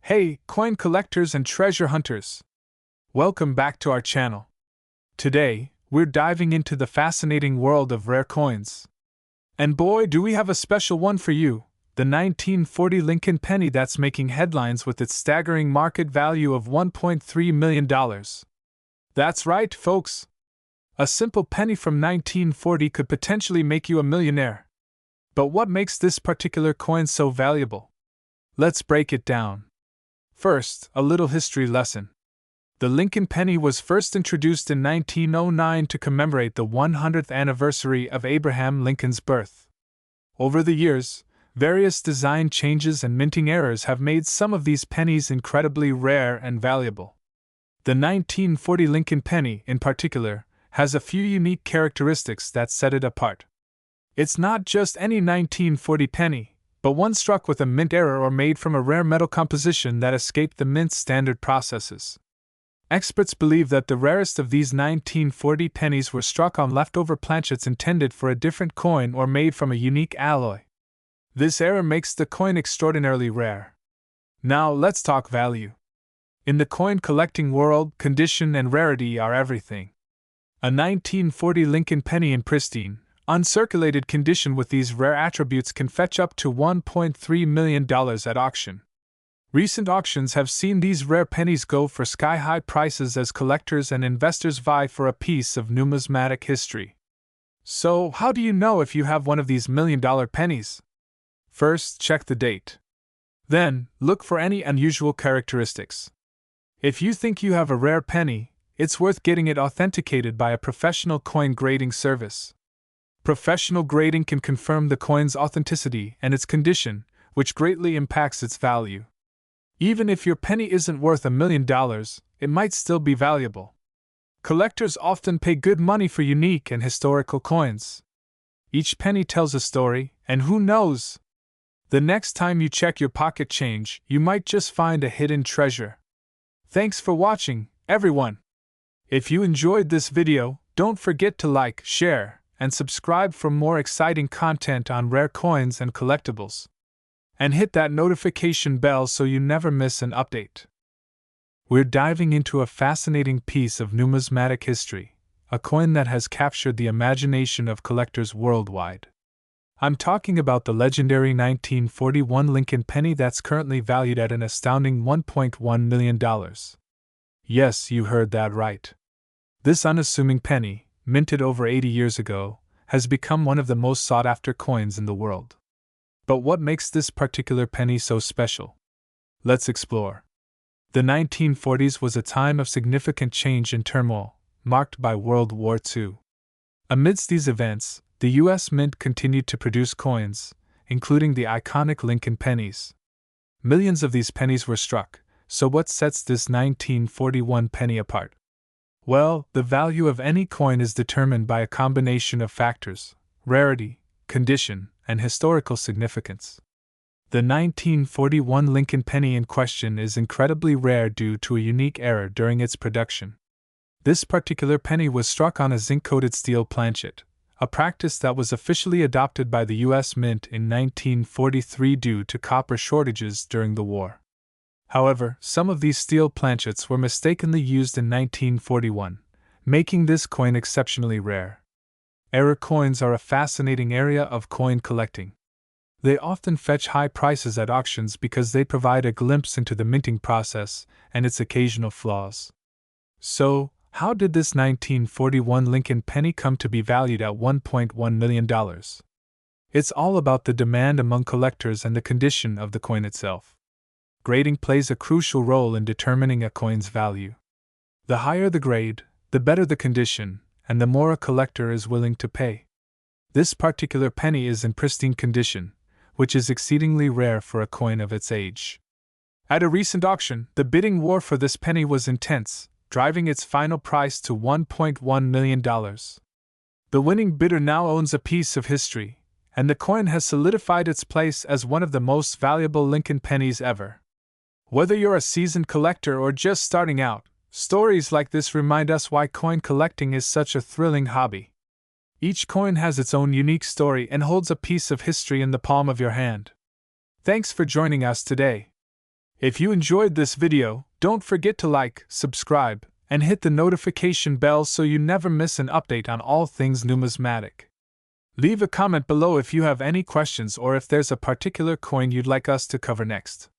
Hey, coin collectors and treasure hunters! Welcome back to our channel. Today, we're diving into the fascinating world of rare coins. And boy, do we have a special one for you, the 1940 Lincoln penny that's making headlines with its staggering market value of $1.3 million. That's right, folks! A simple penny from 1940 could potentially make you a millionaire. But what makes this particular coin so valuable? Let's break it down. First, a little history lesson. The Lincoln penny was first introduced in 1909 to commemorate the 100th anniversary of Abraham Lincoln's birth. Over the years, various design changes and minting errors have made some of these pennies incredibly rare and valuable. The 1940 Lincoln penny, in particular, has a few unique characteristics that set it apart. It's not just any 1940 penny, but one struck with a mint error or made from a rare metal composition that escaped the mint's standard processes. Experts believe that the rarest of these 1940 pennies were struck on leftover planchets intended for a different coin or made from a unique alloy. This error makes the coin extraordinarily rare. Now let's talk value. In the coin collecting world, condition and rarity are everything. A 1940 Lincoln penny in pristine, uncirculated condition with these rare attributes can fetch up to $1.3 million at auction. Recent auctions have seen these rare pennies go for sky-high prices as collectors and investors vie for a piece of numismatic history. So, how do you know if you have one of these million-dollar pennies? First, check the date. Then, look for any unusual characteristics. If you think you have a rare penny, it's worth getting it authenticated by a professional coin grading service. Professional grading can confirm the coin's authenticity and its condition, which greatly impacts its value. Even if your penny isn't worth $1 million, it might still be valuable. Collectors often pay good money for unique and historical coins. Each penny tells a story, and who knows? The next time you check your pocket change, you might just find a hidden treasure. Thanks for watching, everyone! If you enjoyed this video, don't forget to like, share, and subscribe for more exciting content on rare coins and collectibles. And hit that notification bell so you never miss an update. We're diving into a fascinating piece of numismatic history, a coin that has captured the imagination of collectors worldwide. I'm talking about the legendary 1941 Lincoln penny that's currently valued at an astounding $1.1 million. Yes, you heard that right. This unassuming penny, minted over 80 years ago, has become one of the most sought-after coins in the world. But what makes this particular penny so special? Let's explore. The 1940s was a time of significant change and turmoil, marked by World War II. Amidst these events, the U.S. Mint continued to produce coins, including the iconic Lincoln pennies. Millions of these pennies were struck, so what sets this 1941 penny apart? Well, the value of any coin is determined by a combination of factors: rarity, condition, and historical significance. The 1941 Lincoln penny in question is incredibly rare due to a unique error during its production. This particular penny was struck on a zinc-coated steel planchet, a practice that was officially adopted by the U.S. Mint in 1943 due to copper shortages during the war. However, some of these steel planchets were mistakenly used in 1941, making this coin exceptionally rare. Error coins are a fascinating area of coin collecting. They often fetch high prices at auctions because they provide a glimpse into the minting process and its occasional flaws. So, how did this 1941 Lincoln penny come to be valued at $1.1 million? It's all about the demand among collectors and the condition of the coin itself. Grading plays a crucial role in determining a coin's value. The higher the grade, the better the condition, and the more a collector is willing to pay. This particular penny is in pristine condition, which is exceedingly rare for a coin of its age. At a recent auction, the bidding war for this penny was intense, driving its final price to $1.1 million. The winning bidder now owns a piece of history, and the coin has solidified its place as one of the most valuable Lincoln pennies ever. Whether you're a seasoned collector or just starting out, stories like this remind us why coin collecting is such a thrilling hobby. Each coin has its own unique story and holds a piece of history in the palm of your hand. Thanks for joining us today. If you enjoyed this video, don't forget to like, subscribe, and hit the notification bell so you never miss an update on all things numismatic. Leave a comment below if you have any questions or if there's a particular coin you'd like us to cover next.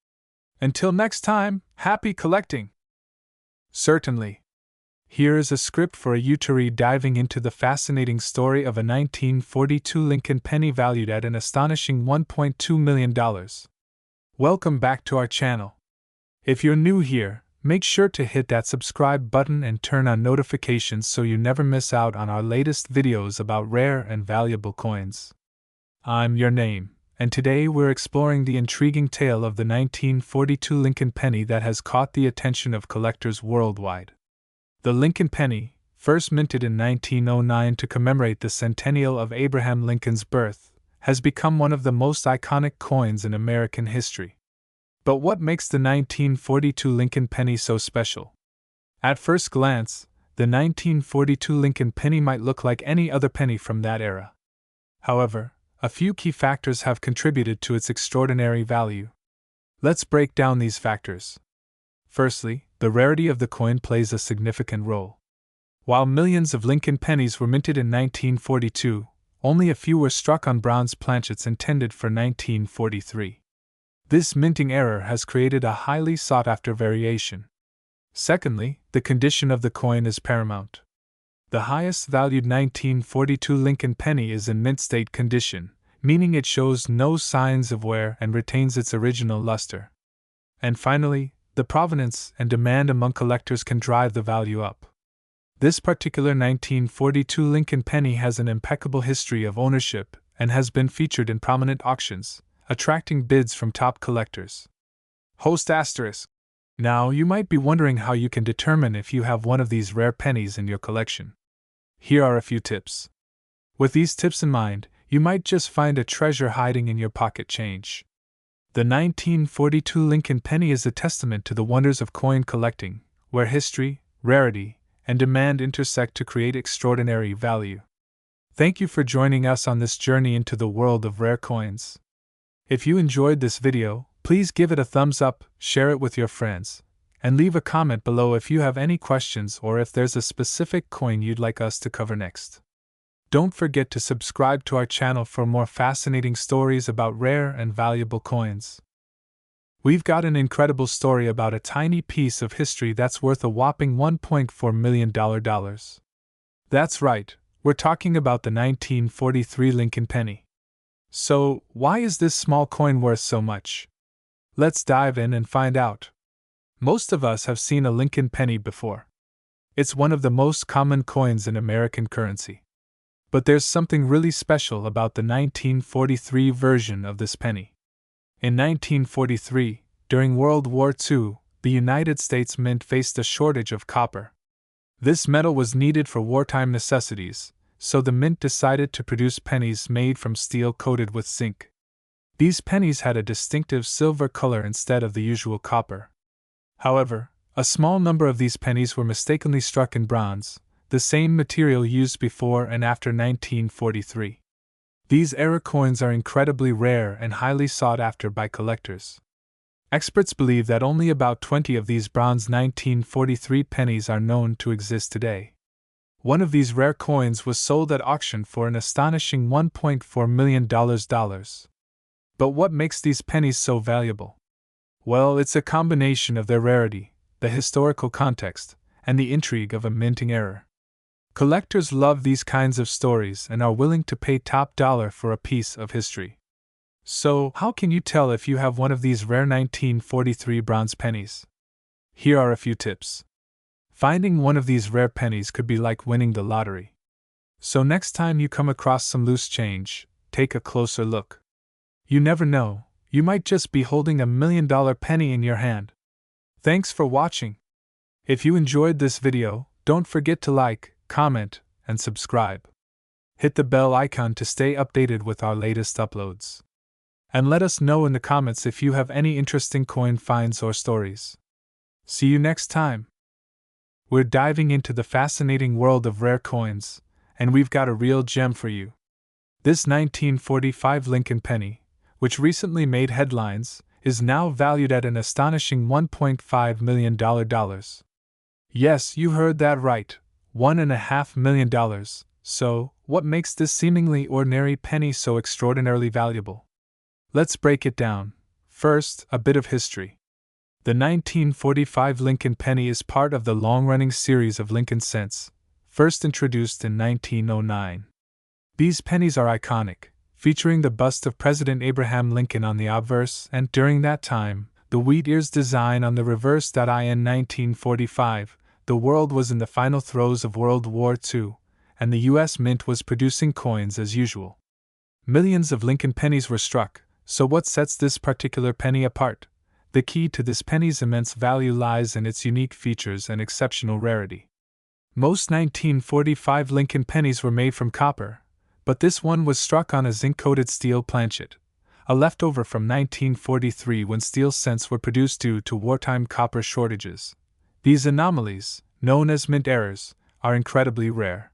Until next time, happy collecting! Certainly. Here is a script for you to read diving into the fascinating story of a 1942 Lincoln penny valued at an astonishing $1.2 million. Welcome back to our channel. If you're new here, make sure to hit that subscribe button and turn on notifications so you never miss out on our latest videos about rare and valuable coins. I'm your name, and today we're exploring the intriguing tale of the 1942 Lincoln penny that has caught the attention of collectors worldwide. The Lincoln penny, first minted in 1909 to commemorate the centennial of Abraham Lincoln's birth, has become one of the most iconic coins in American history. But what makes the 1942 Lincoln penny so special? At first glance, the 1942 Lincoln penny might look like any other penny from that era. However, a few key factors have contributed to its extraordinary value. Let's break down these factors. Firstly, the rarity of the coin plays a significant role. While millions of Lincoln pennies were minted in 1942, only a few were struck on bronze planchets intended for 1943. This minting error has created a highly sought-after variation. Secondly, the condition of the coin is paramount. The highest valued 1942 Lincoln penny is in mint state condition, meaning it shows no signs of wear and retains its original luster. And finally, the provenance and demand among collectors can drive the value up. This particular 1942 Lincoln penny has an impeccable history of ownership and has been featured in prominent auctions, attracting bids from top collectors. Host asterisk. Now, you might be wondering how you can determine if you have one of these rare pennies in your collection. Here are a few tips. With these tips in mind, you might just find a treasure hiding in your pocket change. The 1942 Lincoln penny is a testament to the wonders of coin collecting, where history, rarity, and demand intersect to create extraordinary value. Thank you for joining us on this journey into the world of rare coins. If you enjoyed this video, please give it a thumbs up, share it with your friends, and leave a comment below if you have any questions or if there's a specific coin you'd like us to cover next. Don't forget to subscribe to our channel for more fascinating stories about rare and valuable coins. We've got an incredible story about a tiny piece of history that's worth a whopping $1.4 million. That's right, we're talking about the 1943 Lincoln penny. So, why is this small coin worth so much? Let's dive in and find out. Most of us have seen a Lincoln penny before. It's one of the most common coins in American currency. But there's something really special about the 1943 version of this penny. In 1943, during World War II, the United States Mint faced a shortage of copper. This metal was needed for wartime necessities, so the mint decided to produce pennies made from steel coated with zinc. These pennies had a distinctive silver color instead of the usual copper. However, a small number of these pennies were mistakenly struck in bronze, the same material used before and after 1943. These era coins are incredibly rare and highly sought after by collectors. Experts believe that only about 20 of these bronze 1943 pennies are known to exist today. One of these rare coins was sold at auction for an astonishing $1.4 million. But what makes these pennies so valuable? Well, it's a combination of their rarity, the historical context, and the intrigue of a minting error. Collectors love these kinds of stories and are willing to pay top dollar for a piece of history. So, how can you tell if you have one of these rare 1943 bronze pennies? Here are a few tips. Finding one of these rare pennies could be like winning the lottery. So next time you come across some loose change, take a closer look. You never know, you might just be holding $1 million penny in your hand. Thanks for watching. If you enjoyed this video, don't forget to like, comment, and subscribe. Hit the bell icon to stay updated with our latest uploads. And let us know in the comments if you have any interesting coin finds or stories. See you next time. We're diving into the fascinating world of rare coins, and we've got a real gem for you. This 1945 Lincoln penny, which recently made headlines, is now valued at an astonishing $1.5 million. Yes, you heard that right, $1.5 million. So, what makes this seemingly ordinary penny so extraordinarily valuable? Let's break it down. First, a bit of history. The 1945 Lincoln penny is part of the long-running series of Lincoln cents, first introduced in 1909. These pennies are iconic, featuring the bust of President Abraham Lincoln on the obverse and, during that time, the wheat ears design on the reverse. In 1945, the world was in the final throes of World War II, and the U.S. Mint was producing coins as usual. Millions of Lincoln pennies were struck, so what sets this particular penny apart? The key to this penny's immense value lies in its unique features and exceptional rarity. Most 1945 Lincoln pennies were made from copper, but this one was struck on a zinc-coated steel planchet, a leftover from 1943 when steel cents were produced due to wartime copper shortages. These anomalies, known as mint errors, are incredibly rare.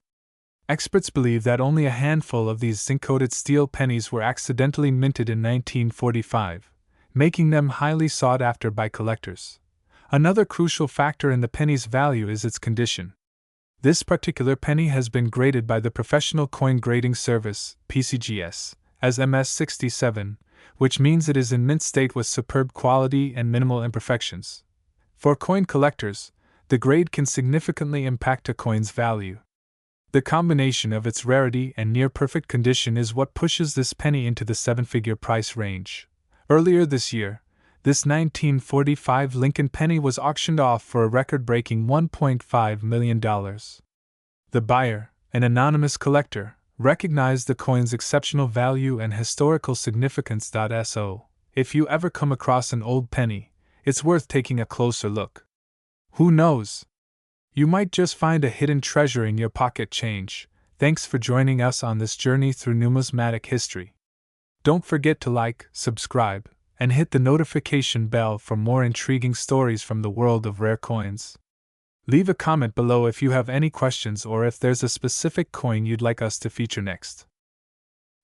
Experts believe that only a handful of these zinc-coated steel pennies were accidentally minted in 1945, making them highly sought after by collectors. Another crucial factor in the penny's value is its condition. This particular penny has been graded by the Professional Coin Grading Service, PCGS, as MS67, which means it is in mint state with superb quality and minimal imperfections. For coin collectors, the grade can significantly impact a coin's value. The combination of its rarity and near-perfect condition is what pushes this penny into the seven-figure price range. Earlier this year, this 1945 Lincoln penny was auctioned off for a record-breaking $1.5 million. The buyer, an anonymous collector, recognized the coin's exceptional value and historical significance. So, if you ever come across an old penny, it's worth taking a closer look. Who knows? You might just find a hidden treasure in your pocket change. Thanks for joining us on this journey through numismatic history. Don't forget to like, subscribe, and hit the notification bell for more intriguing stories from the world of rare coins. Leave a comment below if you have any questions or if there's a specific coin you'd like us to feature next.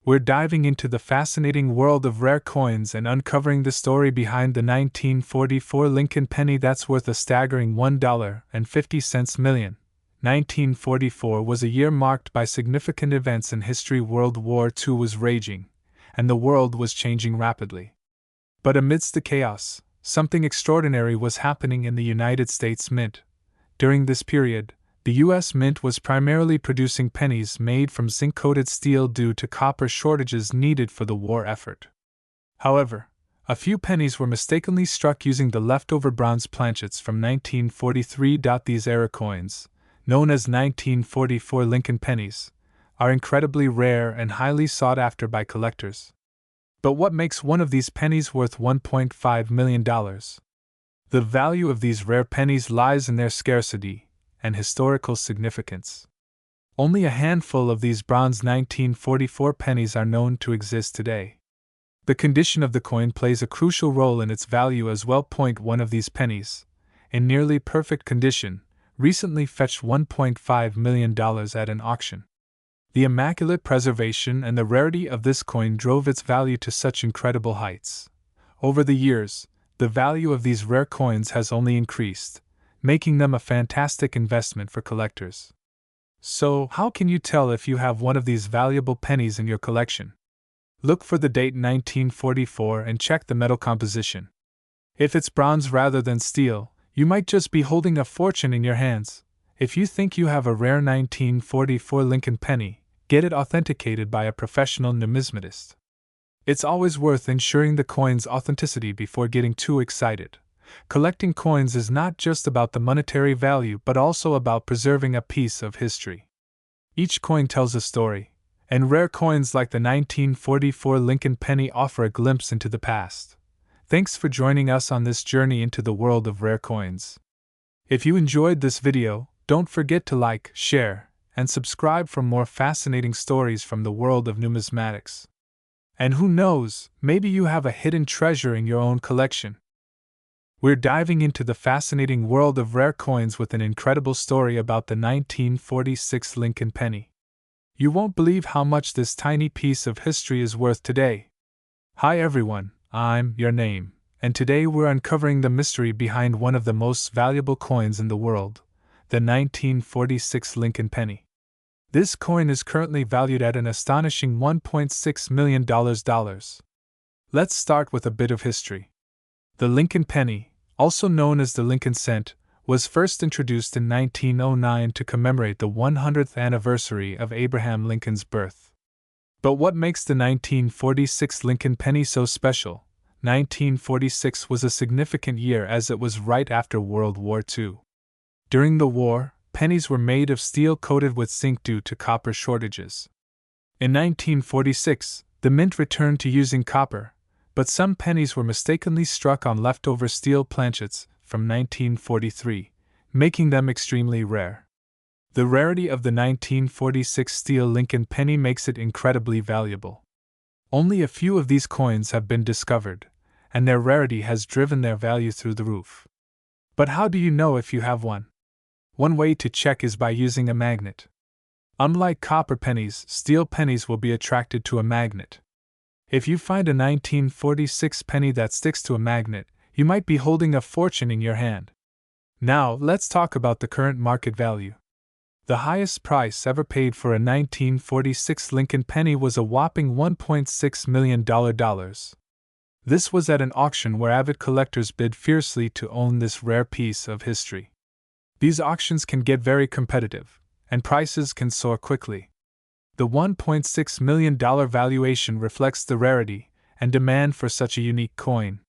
We're diving into the fascinating world of rare coins and uncovering the story behind the 1944 Lincoln penny that's worth a staggering $1.50 million. 1944 was a year marked by significant events in history. World War II was raging, and the world was changing rapidly. But amidst the chaos, something extraordinary was happening in the United States Mint. During this period, the U.S. Mint was primarily producing pennies made from zinc-coated steel due to copper shortages needed for the war effort. However, a few pennies were mistakenly struck using the leftover bronze planchets from 1943. These era coins, known as 1944 Lincoln pennies, are incredibly rare and highly sought after by collectors. But what makes one of these pennies worth $1.5 million? The value of these rare pennies lies in their scarcity and historical significance. Only a handful of these bronze 1944 pennies are known to exist today. The condition of the coin plays a crucial role in its value as well. One of these pennies, in nearly perfect condition, recently fetched $1.5 million at an auction. The immaculate preservation and the rarity of this coin drove its value to such incredible heights. Over the years, the value of these rare coins has only increased, making them a fantastic investment for collectors. So, how can you tell if you have one of these valuable pennies in your collection? Look for the date 1944 and check the metal composition. If it's bronze rather than steel, you might just be holding a fortune in your hands. If you think you have a rare 1944 Lincoln penny, get it authenticated by a professional numismatist. It's always worth ensuring the coin's authenticity before getting too excited. Collecting coins is not just about the monetary value but also about preserving a piece of history. Each coin tells a story, and rare coins like the 1944 Lincoln penny offer a glimpse into the past. Thanks for joining us on this journey into the world of rare coins. If you enjoyed this video, don't forget to like, share, and subscribe for more fascinating stories from the world of numismatics. And who knows, maybe you have a hidden treasure in your own collection. We're diving into the fascinating world of rare coins with an incredible story about the 1946 Lincoln penny. You won't believe how much this tiny piece of history is worth today. Hi everyone, I'm your name, and today we're uncovering the mystery behind one of the most valuable coins in the world, the 1946 Lincoln penny. This coin is currently valued at an astonishing $1.6 million. Let's start with a bit of history. The Lincoln penny, also known as the Lincoln cent, was first introduced in 1909 to commemorate the 100th anniversary of Abraham Lincoln's birth. But what makes the 1946 Lincoln penny so special? 1946 was a significant year as it was right after World War II. During the war, pennies were made of steel coated with zinc due to copper shortages. In 1946, the mint returned to using copper, but some pennies were mistakenly struck on leftover steel planchets from 1943, making them extremely rare. The rarity of the 1946 steel Lincoln penny makes it incredibly valuable. Only a few of these coins have been discovered, and their rarity has driven their value through the roof. But how do you know if you have one? One way to check is by using a magnet. Unlike copper pennies, steel pennies will be attracted to a magnet. If you find a 1946 penny that sticks to a magnet, you might be holding a fortune in your hand. Now, let's talk about the current market value. The highest price ever paid for a 1946 Lincoln penny was a whopping $1.6 million. This was at an auction where avid collectors bid fiercely to own this rare piece of history. These auctions can get very competitive, and prices can soar quickly. The $1.6 million valuation reflects the rarity and demand for such a unique coin.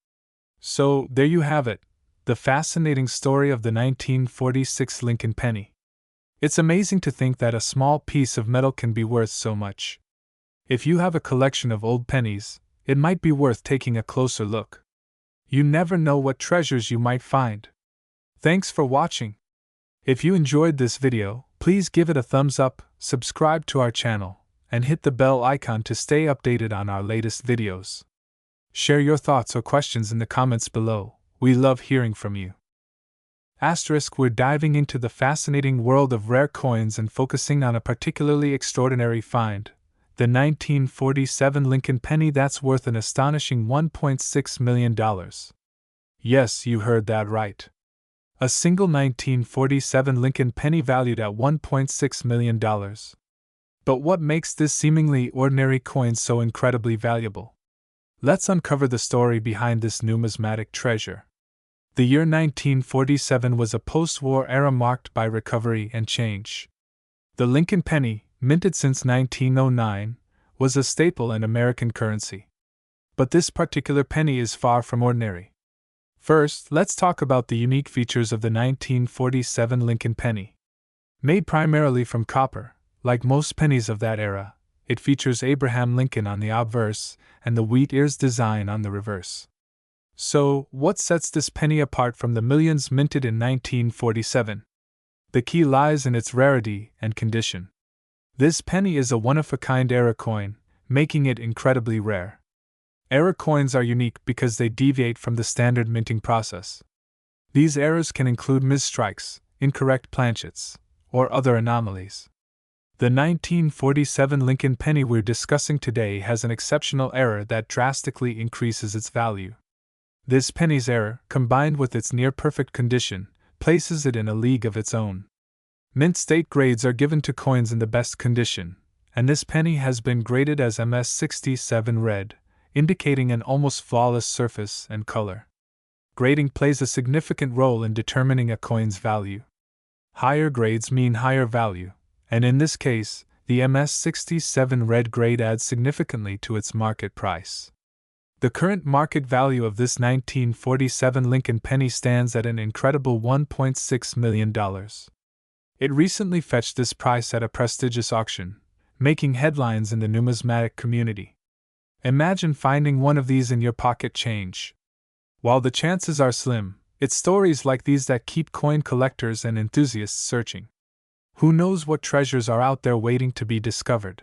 So, there you have it, the fascinating story of the 1946 Lincoln penny. It's amazing to think that a small piece of metal can be worth so much. If you have a collection of old pennies, it might be worth taking a closer look. You never know what treasures you might find. Thanks for watching. If you enjoyed this video, please give it a thumbs up, subscribe to our channel, and hit the bell icon to stay updated on our latest videos. Share your thoughts or questions in the comments below. We love hearing from you. We're diving into the fascinating world of rare coins and focusing on a particularly extraordinary find, the 1947 Lincoln penny that's worth an astonishing $1.6 million. Yes, you heard that right. A single 1947 Lincoln penny valued at $1.6 million. But what makes this seemingly ordinary coin so incredibly valuable? Let's uncover the story behind this numismatic treasure. The year 1947 was a post-war era marked by recovery and change. The Lincoln penny, minted since 1909, was a staple in American currency. But this particular penny is far from ordinary. First, let's talk about the unique features of the 1947 Lincoln penny. Made primarily from copper, like most pennies of that era, it features Abraham Lincoln on the obverse and the wheat ears design on the reverse. So, what sets this penny apart from the millions minted in 1947? The key lies in its rarity and condition. This penny is a one-of-a-kind era coin, making it incredibly rare. Error coins are unique because they deviate from the standard minting process. These errors can include misstrikes, incorrect planchets, or other anomalies. The 1947 Lincoln penny we're discussing today has an exceptional error that drastically increases its value. This penny's error, combined with its near-perfect condition, places it in a league of its own. Mint state grades are given to coins in the best condition, and this penny has been graded as MS67 red, indicating an almost flawless surface and color. Grading plays a significant role in determining a coin's value. Higher grades mean higher value, and in this case, the MS67 red grade adds significantly to its market price. The current market value of this 1947 Lincoln penny stands at an incredible $1.6 million. It recently fetched this price at a prestigious auction, making headlines in the numismatic community. Imagine finding one of these in your pocket change. While the chances are slim, it's stories like these that keep coin collectors and enthusiasts searching. Who knows what treasures are out there waiting to be discovered?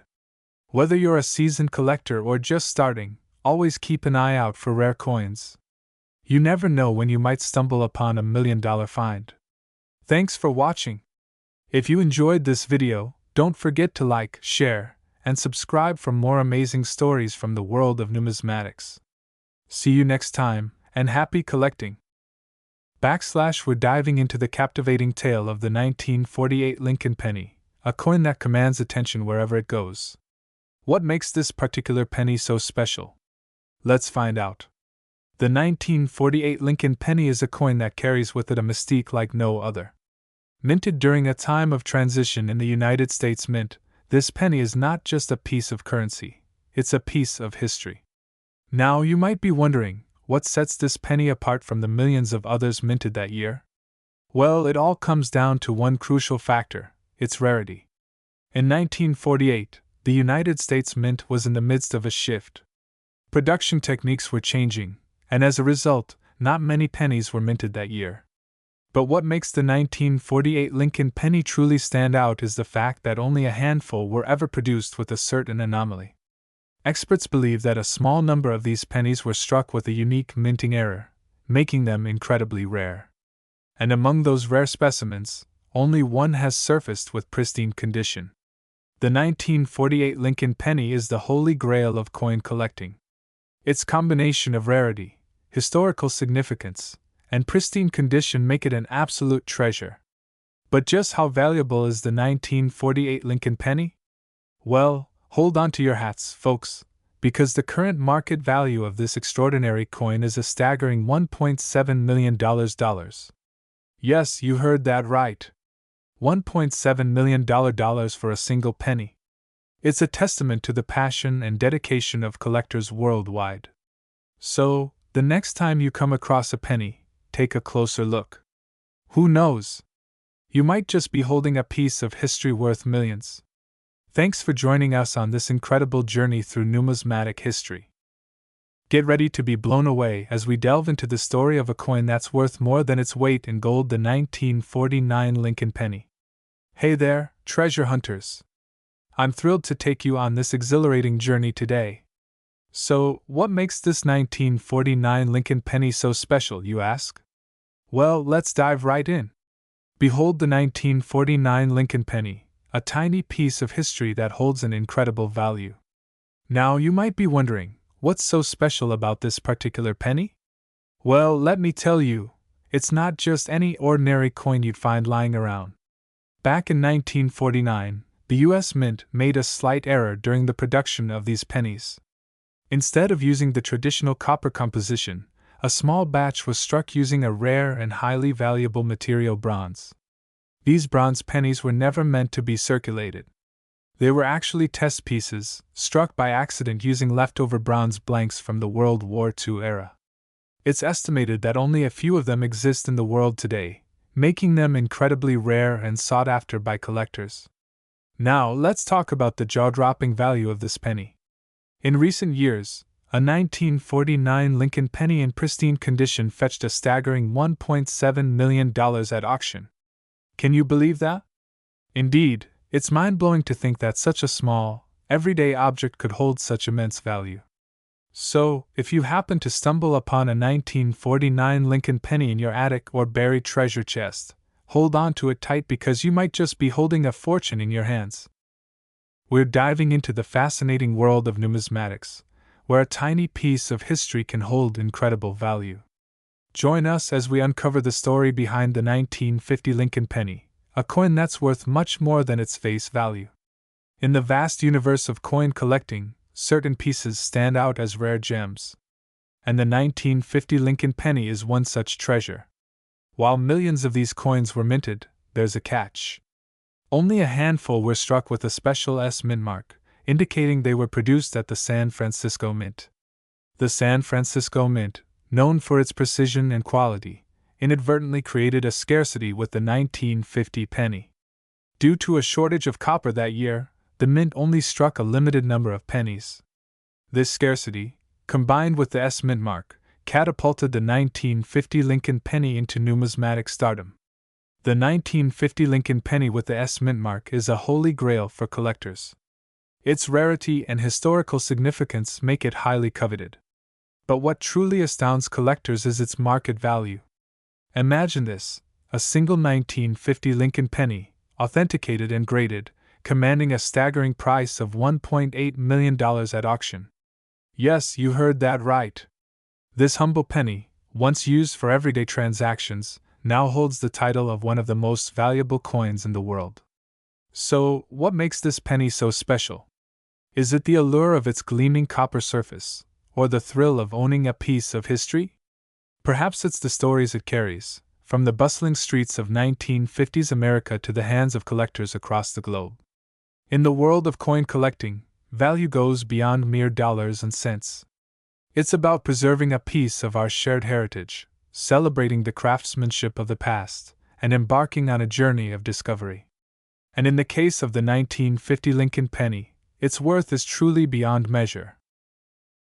Whether you're a seasoned collector or just starting, always keep an eye out for rare coins. You never know when you might stumble upon a $1 million find. Thanks for watching. If you enjoyed this video, don't forget to like, share, and subscribe for more amazing stories from the world of numismatics. See you next time, and happy collecting. We're diving into the captivating tale of the 1948 Lincoln penny, a coin that commands attention wherever it goes. What makes this particular penny so special? Let's find out. The 1948 Lincoln penny is a coin that carries with it a mystique like no other. Minted during a time of transition in the United States Mint, this penny is not just a piece of currency, it's a piece of history. Now you might be wondering, what sets this penny apart from the millions of others minted that year? Well, it all comes down to one crucial factor: its rarity. In 1948, the United States Mint was in the midst of a shift. Production techniques were changing, and as a result, not many pennies were minted that year. But what makes the 1948 Lincoln penny truly stand out is the fact that only a handful were ever produced with a certain anomaly. Experts believe that a small number of these pennies were struck with a unique minting error, making them incredibly rare. And among those rare specimens, only one has surfaced with pristine condition. The 1948 Lincoln penny is the holy grail of coin collecting. Its combination of rarity, historical significance, and pristine condition make it an absolute treasure. But just how valuable is the 1948 Lincoln penny? Well, hold on to your hats, folks, because the current market value of this extraordinary coin is a staggering $1.7 million. Yes, you heard that right. $1.7 million for a single penny. It's a testament to the passion and dedication of collectors worldwide. So, the next time you come across a penny, take a closer look. Who knows? You might just be holding a piece of history worth millions. Thanks for joining us on this incredible journey through numismatic history. Get ready to be blown away as we delve into the story of a coin that's worth more than its weight in gold, the 1949 Lincoln penny. Hey there, treasure hunters! I'm thrilled to take you on this exhilarating journey today. So, what makes this 1949 Lincoln penny so special, you ask? Well, let's dive right in. Behold the 1949 Lincoln penny, a tiny piece of history that holds an incredible value. Now you might be wondering, what's so special about this particular penny? Well, let me tell you, it's not just any ordinary coin you'd find lying around. Back in 1949, the U.S. Mint made a slight error during the production of these pennies. Instead of using the traditional copper composition, a small batch was struck using a rare and highly valuable material, bronze. These bronze pennies were never meant to be circulated. They were actually test pieces, struck by accident using leftover bronze blanks from the World War II era. It's estimated that only a few of them exist in the world today, making them incredibly rare and sought after by collectors. Now, let's talk about the jaw-dropping value of this penny. In recent years, a 1949 Lincoln penny in pristine condition fetched a staggering $1.7 million at auction. Can you believe that? Indeed, it's mind-blowing to think that such a small, everyday object could hold such immense value. So, if you happen to stumble upon a 1949 Lincoln penny in your attic or buried treasure chest, hold on to it tight because you might just be holding a fortune in your hands. We're diving into the fascinating world of numismatics, where a tiny piece of history can hold incredible value. Join us as we uncover the story behind the 1950 Lincoln penny, a coin that's worth much more than its face value. In the vast universe of coin collecting, certain pieces stand out as rare gems. And the 1950 Lincoln penny is one such treasure. While millions of these coins were minted, there's a catch. Only a handful were struck with a special S mint mark, indicating they were produced at the San Francisco Mint. The San Francisco Mint, known for its precision and quality, inadvertently created a scarcity with the 1950 penny. Due to a shortage of copper that year, the mint only struck a limited number of pennies. This scarcity, combined with the S mint mark, catapulted the 1950 Lincoln penny into numismatic stardom. The 1950 Lincoln penny with the S mint mark is a holy grail for collectors. Its rarity and historical significance make it highly coveted. But what truly astounds collectors is its market value. Imagine this: a single 1950 Lincoln penny, authenticated and graded, commanding a staggering price of $1.8 million at auction. Yes, you heard that right. This humble penny, once used for everyday transactions, now holds the title of one of the most valuable coins in the world. So, what makes this penny so special? Is it the allure of its gleaming copper surface, or the thrill of owning a piece of history? Perhaps it's the stories it carries, from the bustling streets of 1950s America to the hands of collectors across the globe. In the world of coin collecting, value goes beyond mere dollars and cents. It's about preserving a piece of our shared heritage, celebrating the craftsmanship of the past, and embarking on a journey of discovery. And in the case of the 1950 Lincoln penny, its worth is truly beyond measure.